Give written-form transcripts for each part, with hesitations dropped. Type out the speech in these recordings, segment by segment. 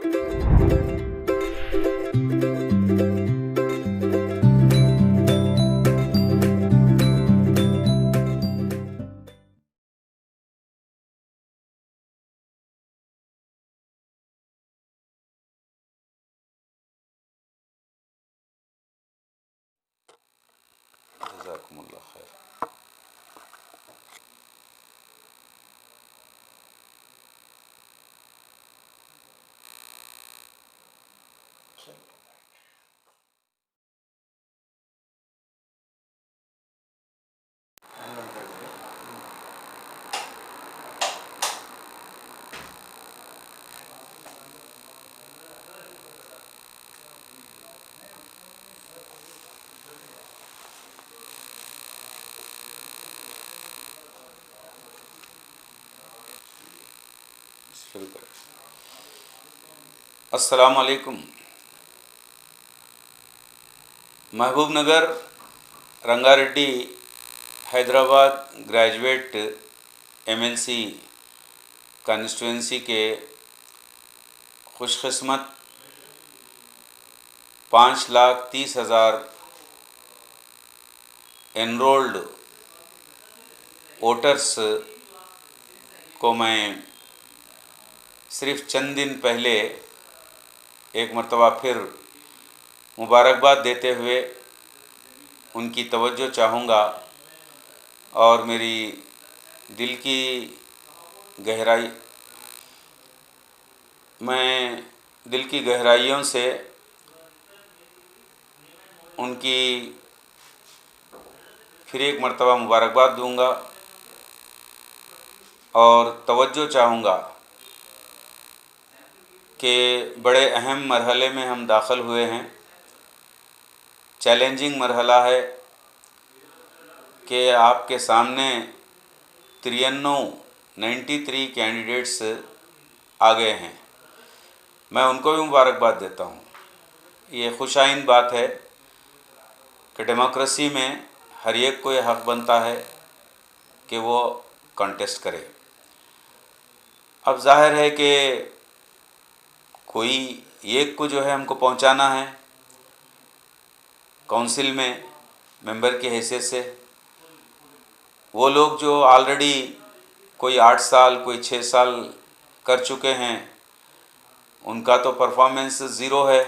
جزاکم اللہ خیر۔ شروع کریں۔ السلام علیکم۔ محبوب Nagar, Ranga Reddy, Hyderabad graduate MLC constituency کے خوش قسمت 5,30,000 انرولڈ ووٹرس کو میں صرف چند دن پہلے ایک مرتبہ پھر مبارکباد دیتے ہوئے ان کی توجہ چاہوں گا، اور میری دل کی گہرائیوں سے ان کی پھر ایک مرتبہ مبارکباد دوں گا اور توجہ چاہوں گا کہ بڑے اہم مرحلے میں ہم داخل ہوئے ہیں۔ چیلنجنگ مرحلہ ہے کہ آپ کے سامنے 93 کینڈیڈیٹس آ گئے ہیں۔ میں ان کو بھی مبارکباد دیتا ہوں۔ یہ خوش آئند بات ہے کہ ڈیموکریسی میں ہر ایک کو یہ حق بنتا ہے کہ وہ کنٹیسٹ کرے۔ اب ظاہر ہے کہ کوئی ایک کو جو ہے ہم کو پہنچانا ہے کونسل میں ممبر کی حیثیت سے۔ وہ لوگ جو آلریڈی کوئی 8 سال کوئی 6 سال کر چکے ہیں، ان کا تو پرفارمنس زیرو ہے،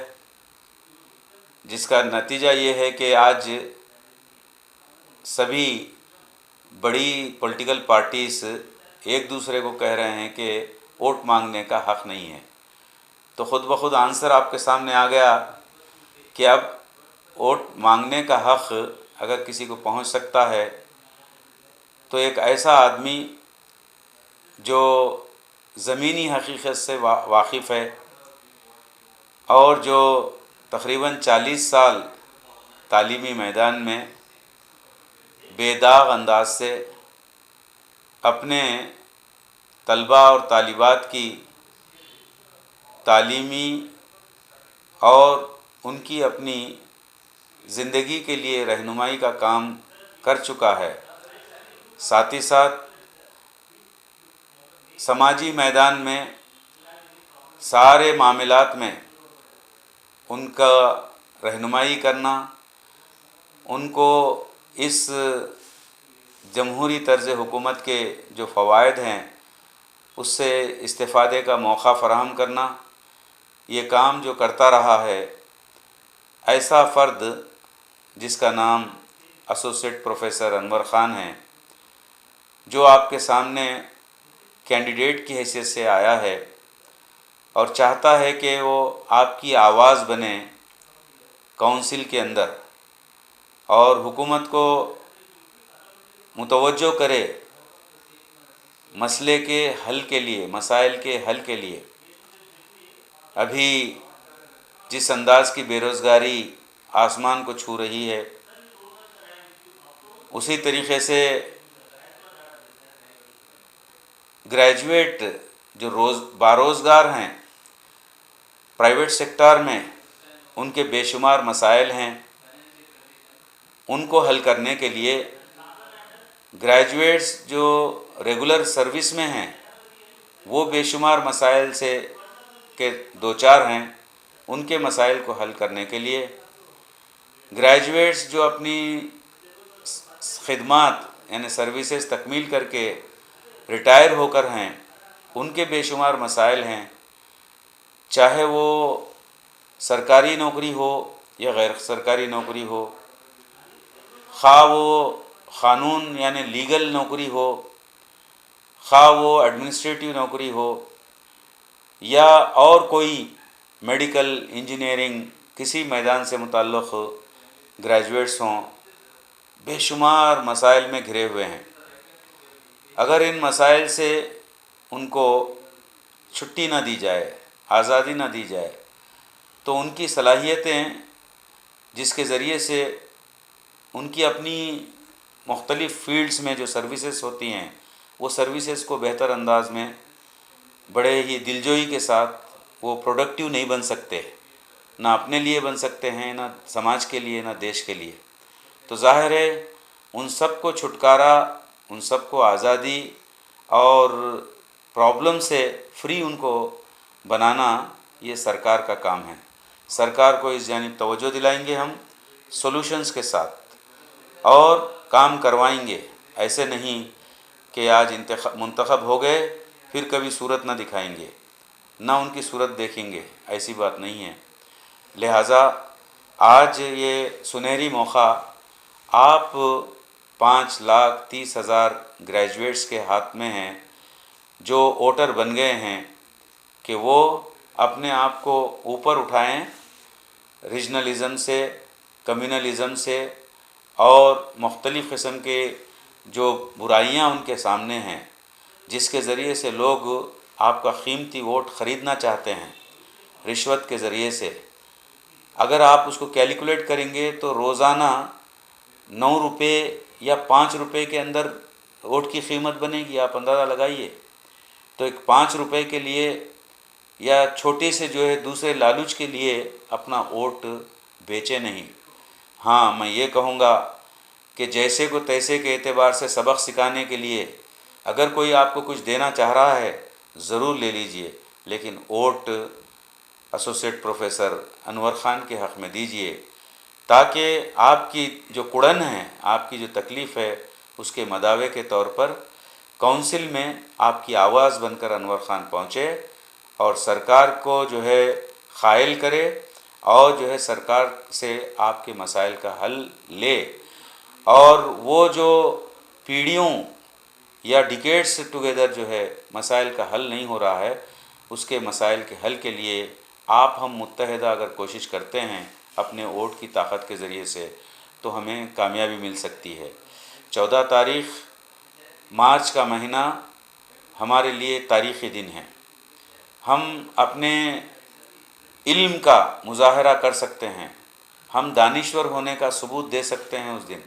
جس کا نتیجہ یہ ہے کہ آج سبھی بڑی پولیٹیکل پارٹیز ایک دوسرے کو کہہ رہے ہیں کہ ووٹ مانگنے کا حق نہیں ہے۔ تو خود بخود آنسر آپ کے سامنے آ گیا کہ اب ووٹ مانگنے کا حق اگر کسی کو پہنچ سکتا ہے تو ایک ایسا آدمی جو زمینی حقیقت سے واقف ہے اور جو تقریباً 40 سال تعلیمی میدان میں بے داغ انداز سے اپنے طلباء اور طالبات کی تعلیمی اور ان کی اپنی زندگی کے لیے رہنمائی کا کام کر چکا ہے، ساتھ ہی ساتھ سماجی میدان میں سارے معاملات میں ان کا رہنمائی کرنا، ان کو اس جمہوری طرز حکومت کے جو فوائد ہیں اس سے استفادے کا موقع فراہم کرنا، یہ کام جو کرتا رہا ہے، ایسا فرد جس کا نام ایسوسیٹ پروفیسر انور خان ہے، جو آپ کے سامنے کینڈیڈیٹ کی حیثیت سے آیا ہے اور چاہتا ہے کہ وہ آپ کی آواز بنے کونسل کے اندر اور حکومت کو متوجہ کرے مسئلے کے حل کے لیے، مسائل کے حل کے لیے۔ ابھی جس انداز کی بے روزگاری آسمان کو چھو رہی ہے، اسی طریقے سے گریجویٹ جو باروزگار ہیں پرائیویٹ سیکٹر میں، ان کے بے شمار مسائل ہیں، ان کو حل کرنے کے لیے گریجویٹس جو ریگولر سروس میں ہیں وہ بے شمار مسائل سے کے دو چار ہیں، ان کے مسائل کو حل کرنے کے لیے گریجویٹس جو اپنی خدمات یعنی سروسز تکمیل کر کے ریٹائر ہو کر ہیں، ان کے بے شمار مسائل ہیں، چاہے وہ سرکاری نوکری ہو یا غیر سرکاری نوکری ہو، خواہ وہ قانون یعنی لیگل نوکری ہو، خواہ وہ ایڈمنسٹریٹو نوکری ہو، یا اور کوئی میڈیکل انجینئرنگ کسی میدان سے متعلق گریجویٹس ہوں، بے شمار مسائل میں گھرے ہوئے ہیں۔ اگر ان مسائل سے ان کو چھٹی نہ دی جائے، آزادی نہ دی جائے، تو ان کی صلاحیتیں جس کے ذریعے سے ان کی اپنی مختلف فیلڈز میں جو سروسز ہوتی ہیں، وہ سروسز کو بہتر انداز میں بڑے ہی دلجوئی کے ساتھ وہ پروڈکٹیو نہیں بن سکتے، نہ اپنے لیے بن سکتے ہیں، نہ سماج کے لیے، نہ دیش کے لیے۔ تو ظاہر ہے ان سب کو چھٹکارا، ان سب کو آزادی اور پرابلم سے فری ان کو بنانا یہ سرکار کا کام ہے۔ سرکار کو اس جانب توجہ دلائیں گے ہم سولوشنز کے ساتھ اور کام کروائیں گے، ایسے نہیں کہ آج منتخب ہو گئے پھر کبھی صورت نہ دکھائیں گے، نہ ان کی صورت دیکھیں گے، ایسی بات نہیں ہے۔ لہٰذا آج یہ سنہری موقع آپ 5,30,000 گریجویٹس کے ہاتھ میں ہیں جو ووٹر بن گئے ہیں کہ وہ اپنے آپ کو اوپر اٹھائیں ریجنلزم سے، کمیونلزم سے اور مختلف قسم کے جو برائیاں ان کے سامنے ہیں، جس کے ذریعے سے لوگ آپ کا قیمتی ووٹ خریدنا چاہتے ہیں رشوت کے ذریعے سے۔ اگر آپ اس کو کیلکولیٹ کریں گے تو روزانہ 9 روپے یا 5 روپے کے اندر ووٹ کی قیمت بنے گی، آپ اندازہ لگائیے۔ تو ایک 5 روپے کے لیے یا چھوٹے سے جو ہے دوسرے لالچ کے لیے اپنا ووٹ بیچے نہیں۔ ہاں، میں یہ کہوں گا کہ جیسے کو تیسے کے اعتبار سے سبق سکھانے کے لیے اگر کوئی آپ کو کچھ دینا چاہ رہا ہے ضرور لے لیجئے، لیکن ووٹ ایسوسیٹ پروفیسر انور خان کے حق میں دیجئے، تاکہ آپ کی جو کڑن ہے، آپ کی جو تکلیف ہے، اس کے مداوع کے طور پر کونسل میں آپ کی آواز بن کر انور خان پہنچے اور سرکار کو جو ہے قائل کرے اور جو ہے سرکار سے آپ کے مسائل کا حل لے، اور وہ جو پیڑھیوں یا ڈیکیڈز ٹوگیدر جو ہے مسائل کا حل نہیں ہو رہا ہے، اس کے مسائل کے حل کے لیے آپ ہم متحدہ اگر کوشش کرتے ہیں اپنے ووٹ کی طاقت کے ذریعے سے تو ہمیں کامیابی مل سکتی ہے۔ 14 تاریخ مارچ کا مہینہ ہمارے لیے تاریخی دن ہے۔ ہم اپنے علم کا مظاہرہ کر سکتے ہیں، ہم دانشور ہونے کا ثبوت دے سکتے ہیں اس دن،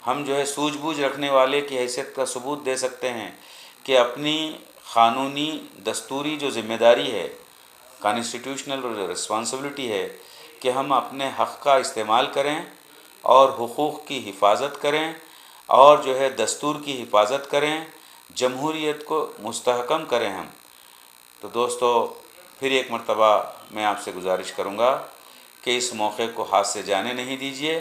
ہم جو ہے سوجھ بوجھ رکھنے والے کی حیثیت کا ثبوت دے سکتے ہیں کہ اپنی قانونی دستوری جو ذمہ داری ہے، کانسٹیٹیوشنل رسپانسبلٹی ہے کہ ہم اپنے حق کا استعمال کریں اور حقوق کی حفاظت کریں اور جو ہے دستور کی حفاظت کریں، جمہوریت کو مستحکم کریں ہم۔ تو دوستو، پھر ایک مرتبہ میں آپ سے گزارش کروں گا کہ اس موقع کو ہاتھ سے جانے نہیں دیجیے،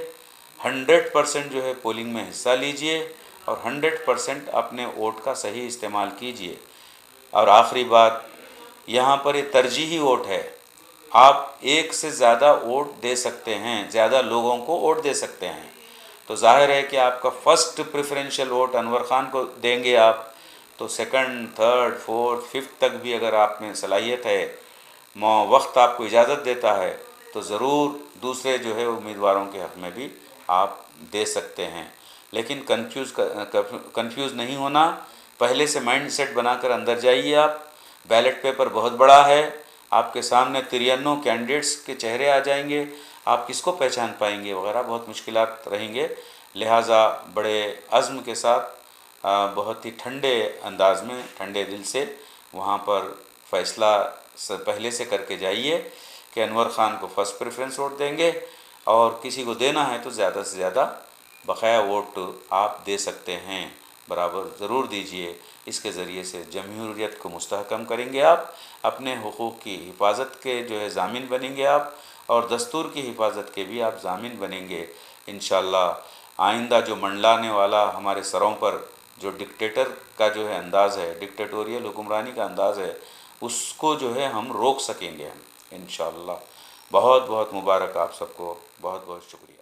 100% جو ہے پولنگ میں حصہ لیجیے اور 100% اپنے ووٹ کا صحیح استعمال کیجیے۔ اور آخری بات، یہاں پر یہ ترجیحی ووٹ ہے، آپ ایک سے زیادہ ووٹ دے سکتے ہیں، زیادہ لوگوں کو ووٹ دے سکتے ہیں۔ تو ظاہر ہے کہ آپ کا فرسٹ پریفرینشل ووٹ انور خان کو دیں گے آپ، تو سیکنڈ، تھرڈ، فورتھ، ففتھ تک بھی اگر آپ میں صلاحیت ہے، وقت آپ کو اجازت دیتا ہے، تو ضرور دوسرے جو ہے امیدواروں کے حق میں بھی آپ دے سکتے ہیں۔ لیکن کنفیوز نہیں ہونا، پہلے سے مائنڈ سیٹ بنا کر اندر جائیے آپ۔ بیلٹ پیپر بہت بڑا ہے، آپ کے سامنے 93 کینڈیڈیٹس کے چہرے آ جائیں گے، آپ کس کو پہچان پائیں گے وغیرہ، بہت مشکلات رہیں گے۔ لہٰذا بڑے عزم کے ساتھ، بہت ہی ٹھنڈے انداز میں، ٹھنڈے دل سے وہاں پر فیصلہ پہلے سے کر کے جائیے کہ انور خان کو فرسٹ پریفرنس ووٹ دیں گے، اور کسی کو دینا ہے تو زیادہ سے زیادہ بقایا ووٹ آپ دے سکتے ہیں۔ برابر ضرور دیجیے. اس کے ذریعے سے جمہوریت کو مستحکم کریں گے آپ، اپنے حقوق کی حفاظت کے جو ہے ضامن بنیں گے آپ، اور دستور کی حفاظت کے بھی آپ ضامن بنیں گے انشاءاللہ. آئندہ جو منڈلانے والا ہمارے سروں پر جو ڈکٹیٹر کا جو ہے انداز ہے، ڈکٹیٹوریل حکمرانی کا انداز ہے، اس کو جو ہے ہم روک سکیں گے ہم انشاءاللہ. بہت بہت مبارک آپ سب کو، بہت بہت شکریہ.